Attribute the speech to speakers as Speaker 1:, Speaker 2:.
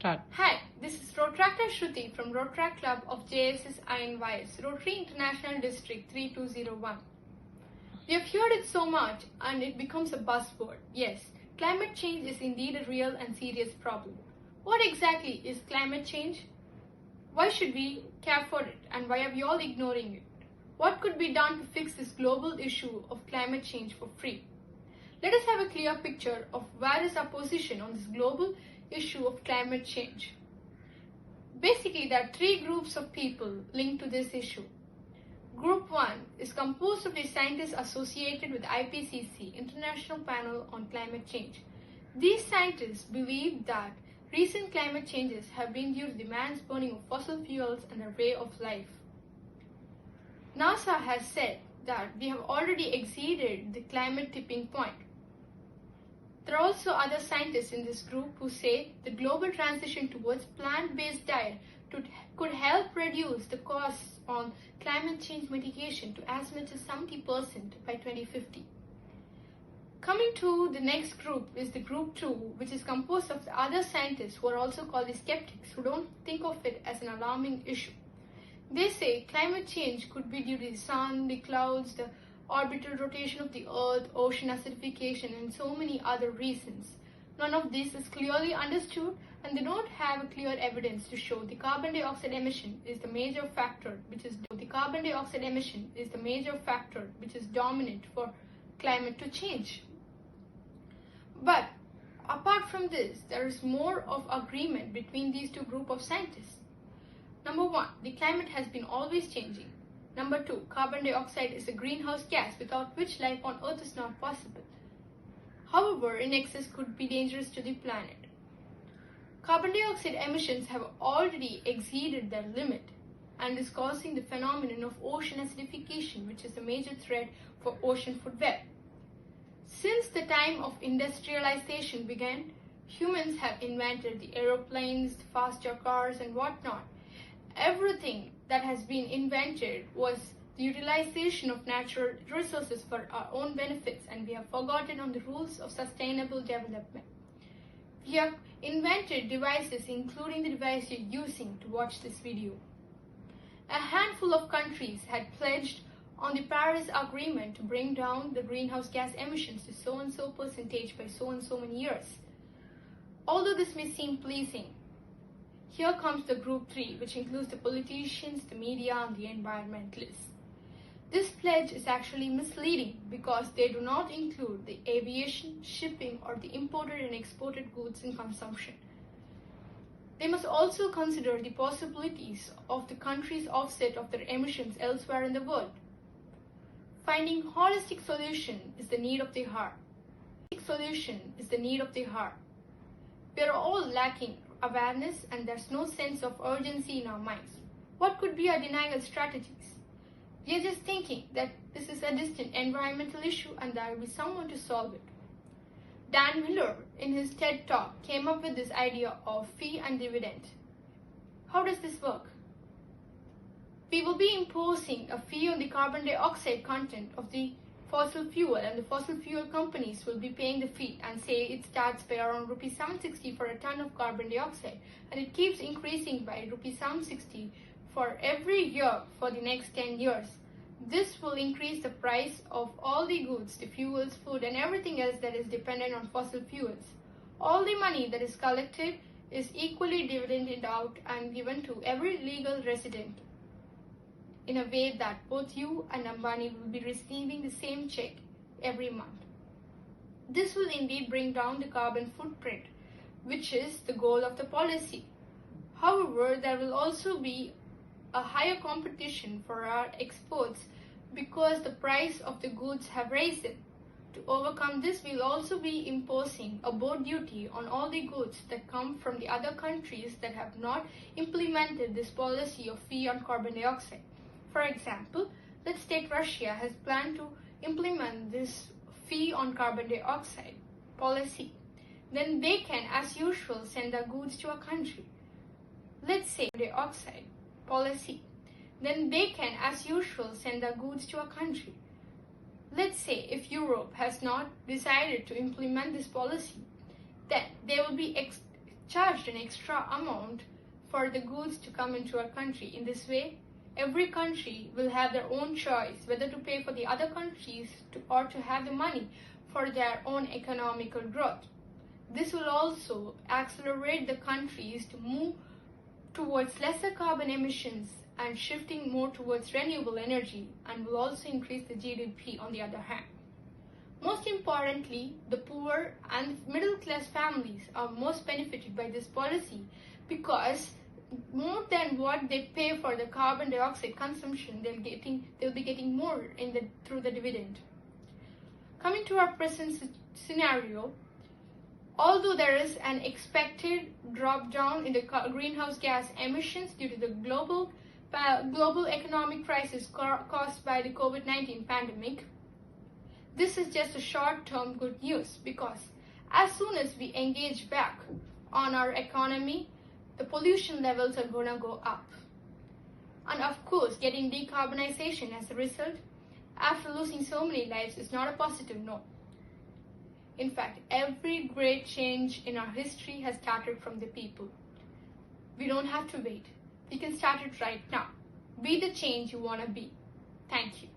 Speaker 1: start.
Speaker 2: Hi, this is Rtr.Sruthi from Rotaract Club of JSS INYS, Rotary International District 3201. We have heard it so much and it becomes a buzzword. Yes, climate change is indeed a real and serious problem. What exactly is climate change? Why should we care for it and why are we all ignoring it? What could be done to fix this global issue of climate change for free? Let us have a clear picture of where is our position on this global issue of climate change. Basically, there are three groups of people linked to this issue. Group 1 is composed of the scientists associated with IPCC, International Panel on Climate Change. These scientists believe that recent climate changes have been due to the man's burning of fossil fuels and their way of life. NASA has said that we have already exceeded the climate tipping point. There are also other scientists in this group who say the global transition towards plant-based diet could help reduce the costs on climate change mitigation to as much as 70% by 2050. Coming to the next group is the group 2, which is composed of the other scientists who are also called the skeptics, who don't think of it as an alarming issue. They say climate change could be due to the sun, the clouds, the orbital rotation of the earth, ocean acidification, and so many other reasons. None of this is clearly understood and they don't have a clear evidence to show the carbon dioxide emission is the major factor which is dominant for climate to change. But apart from this, there is more of agreement between these two groups of scientists. Number 1, the climate has been always changing. Number 2, carbon dioxide is a greenhouse gas without which life on Earth is not possible. However, in excess could be dangerous to the planet. Carbon dioxide emissions have already exceeded their limit and is causing the phenomenon of ocean acidification, which is a major threat for ocean food web. Since the time of industrialization began, humans have invented the aeroplanes, the faster cars and whatnot. Everything that has been invented was the utilization of natural resources for our own benefits, and we have forgotten on the rules of sustainable development. We have invented devices, including the device you're using to watch this video. A handful of countries had pledged on the Paris Agreement to bring down the greenhouse gas emissions to so and so percentage by so and so many years. Although this may seem pleasing, here comes the group 3, which includes the politicians, the media, and the environmentalists. This pledge is actually misleading because they do not include the aviation, shipping, or the imported and exported goods in consumption. They must also consider the possibilities of the country's offset of their emissions elsewhere in the world. Finding holistic solution is the need of the heart. We are all lacking awareness and there's no sense of urgency in our minds. What could be our denial strategies? We are just thinking that this is a distant environmental issue and there will be someone to solve it. Dan Miller, in his TED Talk, came up with this idea of fee and dividend. How does this work? We will be imposing a fee on the carbon dioxide content of the fossil fuel, and the fossil fuel companies will be paying the fee, and say it starts by around rupees 760 for a ton of carbon dioxide and it keeps increasing by rupees 760 for every year for the next 10 years. This will increase the price of all the goods, the fuels, food and everything else that is dependent on fossil fuels. All the money that is collected is equally dividended out and given to every legal resident, in a way that both you and Ambani will be receiving the same check every month. This will indeed bring down the carbon footprint, which is the goal of the policy. However, there will also be a higher competition for our exports because the price of the goods have risen. To overcome this, we will also be imposing a board duty on all the goods that come from the other countries that have not implemented this policy of fee on carbon dioxide. For example, let's take Russia has planned to implement this fee on carbon dioxide policy. Then they can, as usual, send their goods to a country. Let's say dioxide policy. Then they can, as usual, send their goods to a country. Let's say if Europe has not decided to implement this policy, then they will be charged an extra amount for the goods to come into our country. In this way, every country will have their own choice whether to pay for the other countries or to have the money for their own economical growth. This will also accelerate the countries to move towards lesser carbon emissions and shifting more towards renewable energy, and will also increase the GDP on the other hand. Most importantly, the poor and middle class families are most benefited by this policy, because more than what they pay for the carbon dioxide consumption, they'll be getting more through the dividend. Coming to our present scenario, although there is an expected drop down in the greenhouse gas emissions due to the global economic crisis caused by the COVID-19 pandemic, this is just a short-term good news, because as soon as we engage back on our economy, the pollution levels are going to go up. And of course, getting decarbonization as a result after losing so many lives is not a positive note. In fact, every great change in our history has started from the people. We don't have to wait. We can start it right now. Be the change you want to be. Thank you.